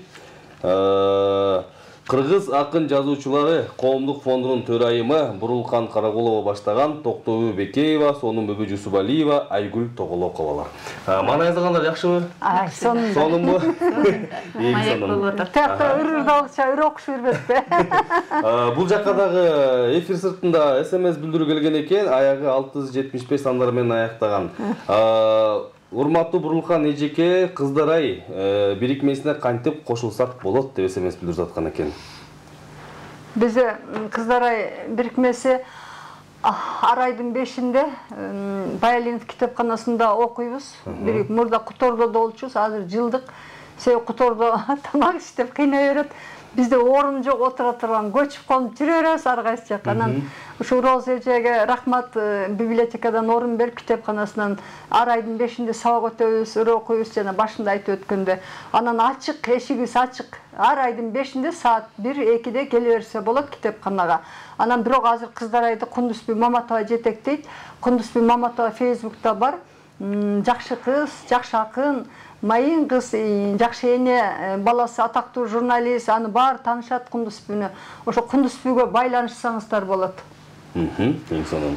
Кыргыз акын жазуучулары коомдук фондунун төрайымы Бурулкан Каракулова баштаган Токтогул Бекеева, сонун Бүбү Жусубалиева, Айгүл Тоголоковалар. Мана жазгандар жакшыбы? Сонунбу? Маек болуп атат. Тақта үрүрдалча үрөкүш үрбетпе. Бул жакка дагы эфир сыртында СМС билдирүү келген экен, аягы 675 сандар менен аяктаган. Урматтуу Бурулкан эжеке, кыздар-ай, бирикмесине кантип кошулсак болот деп СМС билдирип жаткан экен. Бизе кыздар-ай бирикмеси арайдын 5-inde Баялинов китепканасында окуйбуз. Бир мурда Кутордо болчубуз, азыр жылдык. Себеби Кутордо тамак иштеп кыйнай берет. Бизде орун жок, отура турган, көчүп колуп жүрө беребиз ар кайсы жакка. Анан ушу Роза эжеге рахмат, библиотекадан орун берип китепканасынан арайдын 5-inde сабак өтөбүз, окуйбуз жана башында айтып өткөндө. Анан ачык, эшигибиз ачык. Арайдын 5-inde саат 1-2-де келе берсе болот китепканага. Анан бирок азыр кыздарайды Кундузбү Маматова жетектейт. Кундузбү Маматова Facebook'та бар. Жакшы кыз, жакшы акын, майын кыз, жакшы эне, баласы атактуу журналист, аны баары таанышат Кундузбүнү. Ошо Кундузбүгө байланышсаңыздар болот. Эң сонун.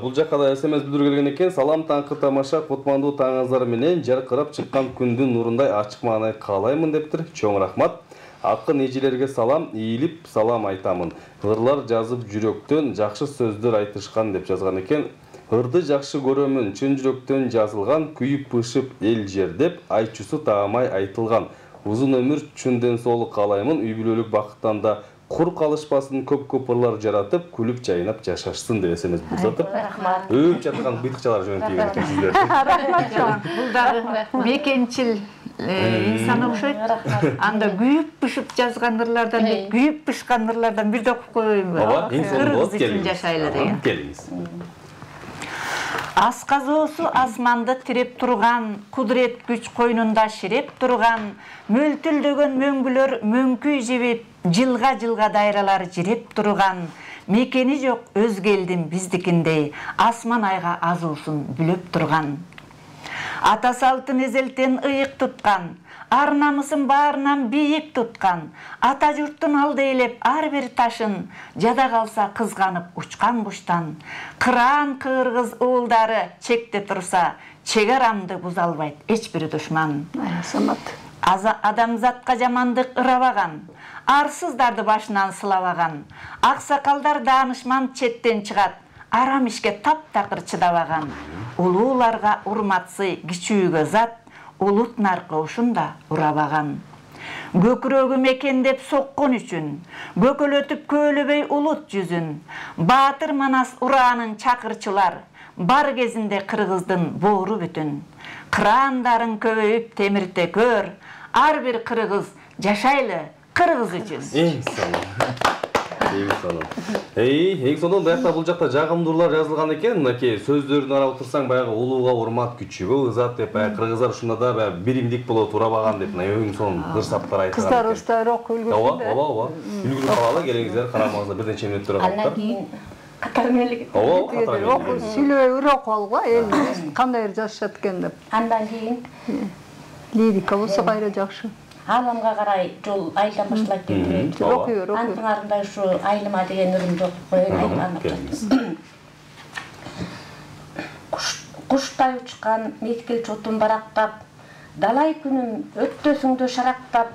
Бул жакка да СМС билдирүү келген экен. Салам таңкы тамаша, кутмандуу таңыңыздар менен жаркырап чыккан күндүн нурундай ачык маанай каалаймын дептир. Чоң рахмат. Акын эжелерге салам, ийилип салам айтамын. Ырлар жазып жүрөктөн жакшы сөздөр айтышкан деп жазган экен. Ырды жакшы көрөмүн, чын жүрөктөн жазылган, күйүп пышып эл жер деп айтчусу таамай айтылган. Узун өмүр, чын ден соолук каалаймын, үй бүлөлүк бакыттан да кур калышпасын, көп ырлар жаратып, күлүп жайнап жашашсын деп СМС билдирip Рахмат. Өп жаткан быйтыкчалар жөнөтүп келген сиздер. Рахмат. Бул дагы мекенчил инсан окшойт. Анда күйүп пышып жазган ырлардан, күйүп пышкан ырлардан бирде окуп коеюнбу? Ооба, эң сонун болот. Кыргыз үчүн жашайлы деген. Келиңиз. Асказоосу асманды тиреп турган, кудурет күч койнунда ширеп турган, мөлтүлдөгөн мөңгүлөр мөңкүй жебип, жылга дайралар жиреп турган, мекени жок өзге элдин биздикиндей, асман айга азуусун бүлөп турган. Ата салтын эзелтен ыйык туткан, ар намысын баарынан бийик туткан, ата журттун алды элеп ар бир ташын, жада калса кызганып учкан куштан, кыраан кыргыз уулдары чекте турса, чек арамды буза албайт эч бир душман. Самат. Адамзатка жамандык ырабаган, арсыздарды башынан сылабаган, аксакалдар даанышман четтен чыгат, арам ишке таптакыр чыдабаган, улууларга урматсый кичүүгө зат, улут наркы ушунда урабаган. Көкүрөгү мекендеп соккон үчүн, көкөлөтүп көөлөбөй улут жүзүн, баатыр манас ураанын чакырчылар, бар кезинде кыргыздын боору бүтүн. Кыраандарын көбөйүп темирте көр, ар бир кыргыз жашайлы кыргыз үчүн. Эң сонун. Эң сонун. Эң сонун баягы бул жакта жагымдуулар жазылган экен. Мынакей сөздөрүн карап турсаң, баягы улууга урмат, күчүүгө ызат деп, баягы кыргыздар ушунда да баягы биримдик болот, урабаган деп, эң сонун ырсаптар айтылган. Кыздарыбыз да окуп үлгүрсүн да. Ооба. Үлгүрүп калалы, келиңиздер, карамаңыздар, бирнече мүнөт тура Андан калып. кийин катар мелик. Ооба, катар Окуп сүйлөбөй окуп алгыла, эл кандай жашашат экен деп. Андан кийин Лирика болсо кайра жакшы. Ааламга карай жол айылдан башталат деп. Окуй бер, окуй. Антыңарында ушу айылыма деген ырым жок коеюн. Куштай учкан мезгил чотун барактап, далай күнүм өттөсүңдө шарактап,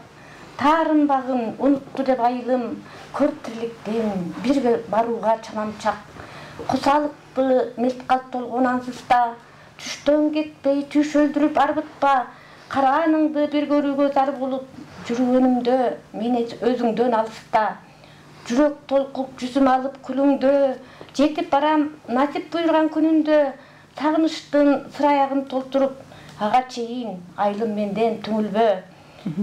таарынбагын унутту деп айылым, көр тирликтен бирге барууга чамам чак. Кусалыкты мелт калп толгон ансызда, түштөн кетпей түш өлдүрүп арбытпа, карааныңды бир көрүүгө зар болуп, жүргөнүмдө мени өзүңдөн алыста. Жүрөк толкуп жүзүм алып күлүңдө, жетип барам насип буйрган күнүндө, сагыныштын сыраягын толтуруп, ага чейин айылым менден түңүлбө.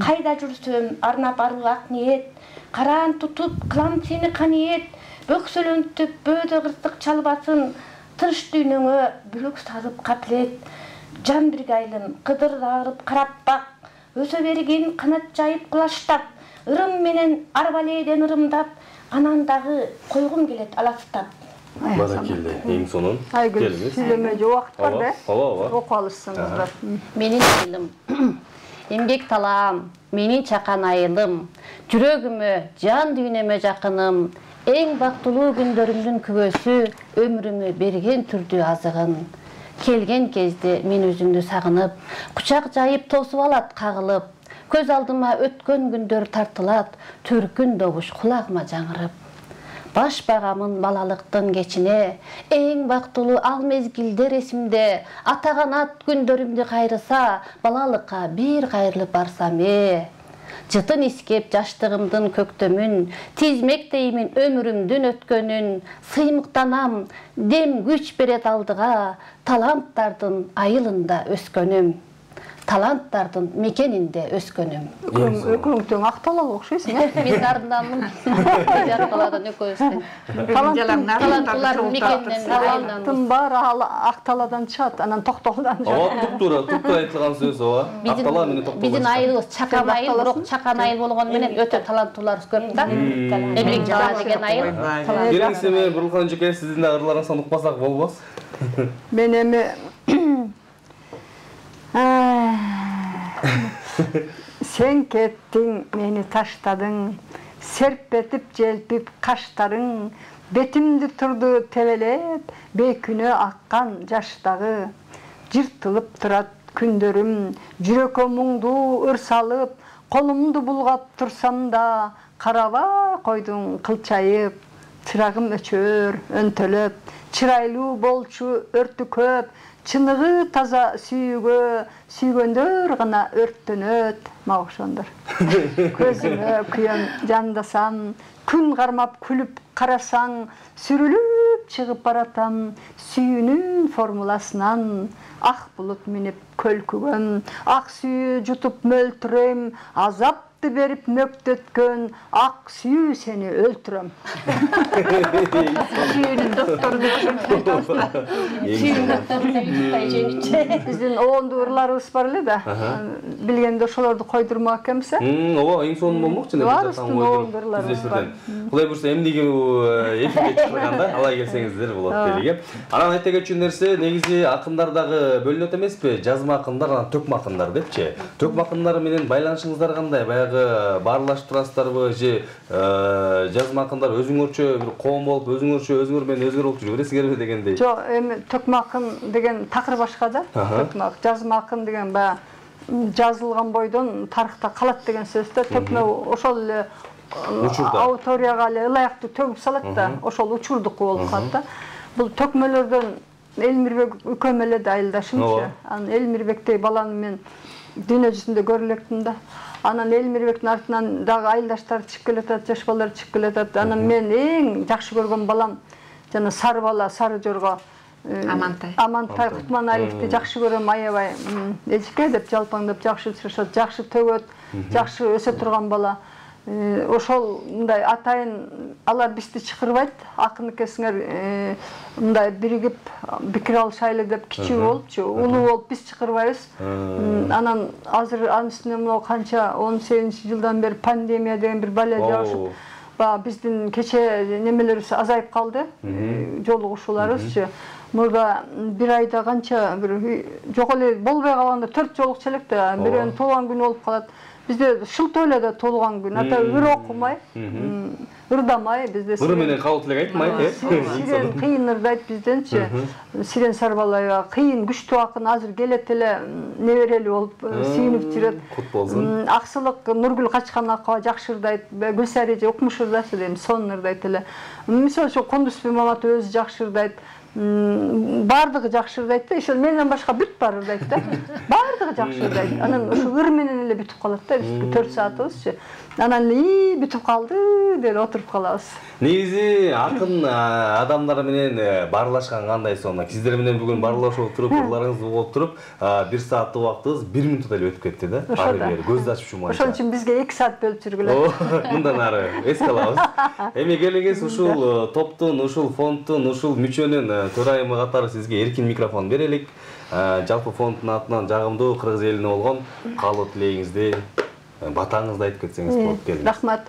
Кайда жүрсөм арнап аруу ак ниет, караан тутуп кылам сени каниет, бөксөлөнтүп бөөдө кырсык чалбасын, тыныч дүйнөңө бүлүк салып каплет. Жан бирге айылым кыдыр аарып карап бак, өсө берген канат жайып кулаштап, ырым менен арбалейден ырымдап, анандагы койгум келет аластап. Баракелде, эң сонун. Айгүл, сүйлөмөйгө убакыт бар да. Ооба. Окуп алышсаңыздар. Менин айылым эмгек талаам, менин чакан айылым, жүрөгүмө, жан дүйнөмө жакыным, эң бактылуу күндөрүмдүн күбөсү, өмүрүмө берген түрдүү азыгын. Келген кезде мен өзүңдү сагынып, кучак жайып тосуп алат кагылып, көз алдыма өткөн күндөр тартылат, түркүн добуш кулагыма жаңырып. Баш багамын балалыктын кечине, эң бактылуу ал мезгилдер эсимде, атаганат күндөрүмдү кайрыса, балалыкка бир кайрылып барсам Жытын искеп жаштыгымдын көктөмүн, тизмек деймин өмүрүмдүн өткөнүн, сыймыктанам, дем күч берет алдыга, таланттардын айылында өскөнүм. Таланттардын мекенинде өскөнүм. Экөөңүң акталалы окшойсуң, Мен дарынданмын. Жакталадан экөөбүздөн. Таланттуулардын мекенинен Таланттын баары Акталадан чыгат, анан Токтогулдан чыгат. Туптура айтылган сөз ооба. Актала менен Токтогул. Биздин айылыбыз чакан айыл, бирок чакан айыл болгону менен өтө таланттуулар көп да. Эмгек тала деген айыл. Келиңиз менен Бурлукан жеке сиздин ырларыңыздан укпасак болбос. Мен эми Sen kеттің, мени таштадың, серпетіп желпіп қаштарың, бетімді тұрды тебелеп, бейкүнө аққан жаштағы, жыртылып тұрат күндөрүм, жүрөккө мұңду ырсалып, қолымды бұлғап тұрсам да, қараба қойдың қылчайып, чырагым өчөр, өнтөлөп, чырайлуу болчу өртү көп, чыныгы таза сүйүүгө, сүйгөндөр гана өрттөнөт, мага Көзүмө күйөм жандасам, күн кармап күлүп карасаң, сүрүлүп чыгып баратам, сүйүүнүн формуласынан, ак булут минип көлкүгөн, ак сүйүү жутуп мөлтүрөм, азапты берип мөктөткөн, ак сүйүү сени өлтүрөм. Сүйүүнүн доктору Биздин оонду ырларыбыз бар эле да. Билгенде ошолорду койдурмак экенбиз. Ооба, эң сонун болмокчу. Баарыбыздын оонду ырларыбыз бар. Кудай буйрса эмдиги эфирге чыгарганда алай келсеңиздер болот делиге. Анан айта кетчү нерсе, негизи акындар дагы бөлүнөт эмеспи? Жазма акындар, анан төкмө акындар депчи. Төкмө акындар менен байланышыңыздар кандай? Баягы баарлашып турасыздарбы же жазма акындар өзүңөрчө бир коом болуп, өзүңөр менен өзгөр болуп жүрө бересиңерби дегендей. Жок, эми төкмө акын деген такыр башка да. Төкмө жазма акын деген баягы жазылган бойдон тарыхта калат деген сөз да. Төкмө ошол эле аудиторияга эле ылайыктуу төгүп салат да. Ошол учурдуку болуп калат да. Бул төкмөлөрдөн Элмирбек үкөм эле да айылдашымчы. Анан Элмирбектей баланы мен дүйнө жүзүндө көрө электим да. Анан Элмирбектин артынан дагы айылдаштар чыгып келатат, жаш балдар чыгып келатат. Анан мен эң жакшы көргөн балам жана сары бала, сары жорго Амантай Кутманалиевди жакшы көрөм, аябай эжеке деп жалпаңдап жакшы учурашат, жакшы төгөт, жакшы өсө турган бала. Ошол мындай атайын алар бизди чакырбайт, акын экенсиңер мындай биригип пикир алышайлы деп кичүү болупчу, улуу болуп биз чакырбайбыз. Анан азыр анын үстүнө могу канча 18-жылдан бери пандемия деген бир бала жаушуп, биздин кече немелерибиз азайып калды, жолугушууларыбызчы. Мурда бир айда канча бир жок эле болбой калганда 4 жолукчу элек да, бирөөнүн туулган күнү болуп калат. Бизде шылтоо эле да туулган күн. Ата ыр окумай, ырдамай бизде. Ыры менен кабыл тилек айтмай, Сирен кыйын ырдайт бизденчи. Сирен Сарбалаева кыйын күчтүү акын азыр келет эле неберели болуп сүйүнүп жүрөт. Кут болсун. Аксылык Нургүл Качканакова жакшы ырдайт, Гүлсары эже укмуш ырдайт дейм, сонун ырдайт эле. Мисалы үчүн Кондусбек Маматов өзү жакшы ырдайт. Бардыгы жакшы ырдайт да, ошол менден башка бүт бар ырдайт да. Бардыгы жакшы ырдайт. Анан ошо ыр менен эле бүтүп калат да, биз 4 саатыбызчы. Анан бүтүп калды деп отуруп калабыз. Негизи акын адамдар менен баарлашкан кандай сонун? Сиздер менен бүгүн баарлашып туруп, ырларыңызды угуп туруп, 1 сааттык убактыбыз 1 минутта эле өтүп кетти да. Көздү ачып жумганча. Ошон үчүн бизге 2 саат бөлүп жүргүлө. Мындан ары эске алабыз. Эми келиңиз ушул топтун, ушул фонддун, ушул мүчөнүн төрайымы катары сизге эркин микрофон берелик. Жалпы фонддун атынан жагымдуу кыргыз элине болгон каалоо тилегиңизди, батаңызды айтып кетсеңиз болот. Келиңиз. Рахмат.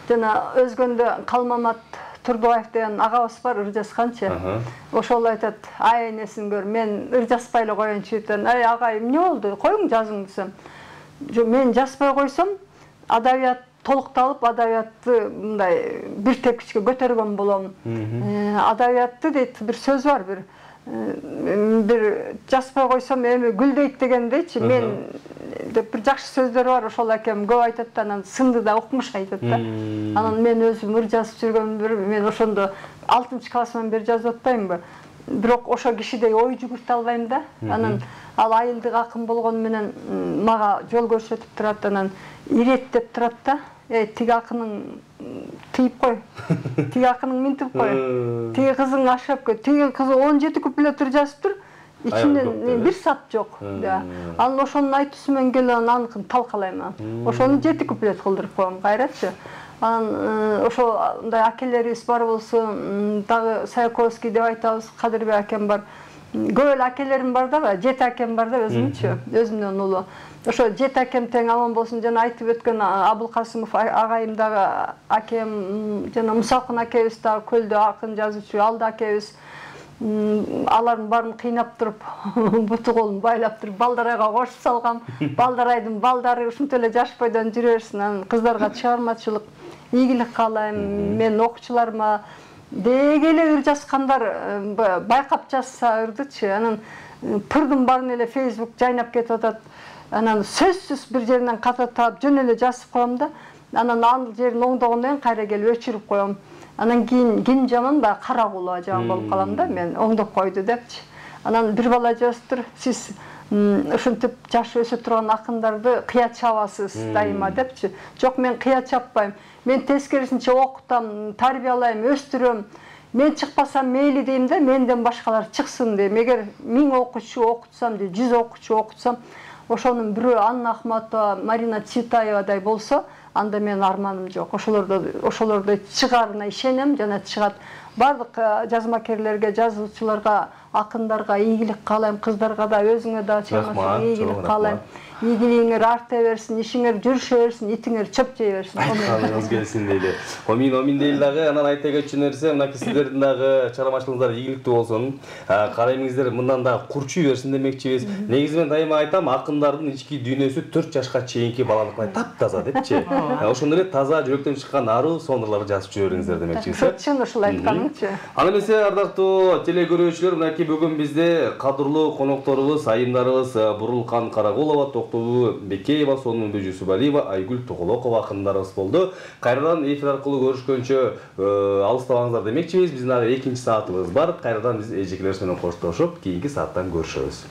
Жана өзгөндө Калмамат Турдубаев деген агабыз бар, ыр жазганчы. Ошол айтат, ай энесин көр, мен ыр жазбай эле коеюнчу дейт. Ай агай, эмне болду? Коюң жазың десем. мен жазбай койсом адабият толукталып адабиятты мындай бир тепкичке көтөргөн болом. Адабиятты дейт бир сөз бар, бир жазбай койсом эми гүлдөйт дегендейчи. Мен деп бир жакшы сөздөр бар, ошол акем көп айтат да, анан сынды да укмуш айтат да. Анан мен өзүм ыр жазып жүргөм, мен ошондо 6-классыман бери жазып атпаймынбы? Бирок ошо кишидей ой жүгүртө албайм да. Анан ал айылдык акын болгону менен мага жол көрсөтүп турат, анан иреттеп турат да. Тиги акының тыйып кой, тиги акының минтип кой, тиги кызың ашап кой, тиги кызы 17 куплеттер жазыптыр, ичинен бир сап жок. Анан ошонун айтуусу менен келип аныкын талкалайм. Ошону 7 куплет кылдырып коем кайратчы. Анан ошондай акелерибиз бар болсо, дагы Саяковский деп айтабыз, Кадырбек акем бар. Көп эле акелерим бар да, 7 акем бар да өзүмчү, өзүмдөн улуу. Ошо 7 акем тең аман болсун, жана айтып өткөн Абылкасымов агайым дагы акем, жана Мусакын акебиз дагы көлдө акын жазуучу, Алды акебиз. Алардын баарын кыйнап туруп, буту колун байлап туруп, балдарайга кошуп салгам. Балдарайдын балдары ушинтип эле жаш бойдон жүрө берсин. Анан кыздарга чыгармачылык, ийгилик каалайм. Мен окуучуларыма деги эле ыр жазгандар байкап жазса ырдычы. Анан пырдын баарын эле Facebook жайнап кетип атат. Анан сөзсүз бир жеринен ката таап жөн эле жазып коем да. Анан ал жерин оңдогондон кийин кайра келип өчүрүп коем. Анан кийин жаман баягы кара кулаа жаман болуп калам да, мен оңдоп койду депчи. Анан бир бала жазыптыр, сиз ушинтип жаш өсө турган акындарды кыя чабасыз дайыма депчи. Жок, мен кыя чаппайм. Мен тескерисинче окутам, тарбиялайм, өстүрөм. Мен чыкпасам мейли дейм да, менден башкалар чыксын дейм. Эгер 1000 окуучу окутсам же 100 окуучу окутсам, ошонун бирөө Анна Ахматова, Марина Цветаевадай болсо, анда мен арманым жок. Ошолордой чыгарына ишенем, жана чыгат. Бардык жазмакерлерге, жазуучуларга, акындарга ийгилик каалайм, кыздарга да, өзүңө да чыгармачылык ийгилик каалайм. Ийгилигиңер арта берсин, ишиңер жүрүшө берсин, итиңер чөп жей берсин. Алыңыз келсин дейли. Омин дейли дагы, анан айта кетчү нерсе, мынакей сиздердин дагы чыгармачылыгыңар ийгиликтүү болсун. Караймыңыздар мындан да курчуй берсин демекчибиз. Негизи мен дайыма айтам, акындардын ички дүйнөсү 4 жашка чейинки балалыктай таптаза депчи. Ошондой эле таза жүрөктөн чыккан аруу сондурларды жазып жүрө бериңиздер демекчибиз. Чын ушул айтканыңчы. Аны эмесе, ардактуу телекөрүүчүлөр, мынакей бүгүн бизде кадырлуу конокторубуз, айымдарыбыз Бурулкан Карагулова, Токтогул Бекеева, сонун Бөжү Балиева, Айгүл Тоголокова акындарыбыз болду. Кайрадан эфир аркылуу көрүшкөнчө алыстабаңыздар демекчибиз. Биздин дагы экинчи саатыбыз бар. Кайрадан биз эжекелерибиз менен коштошуп, кийинки сааттан көрүшөбүз.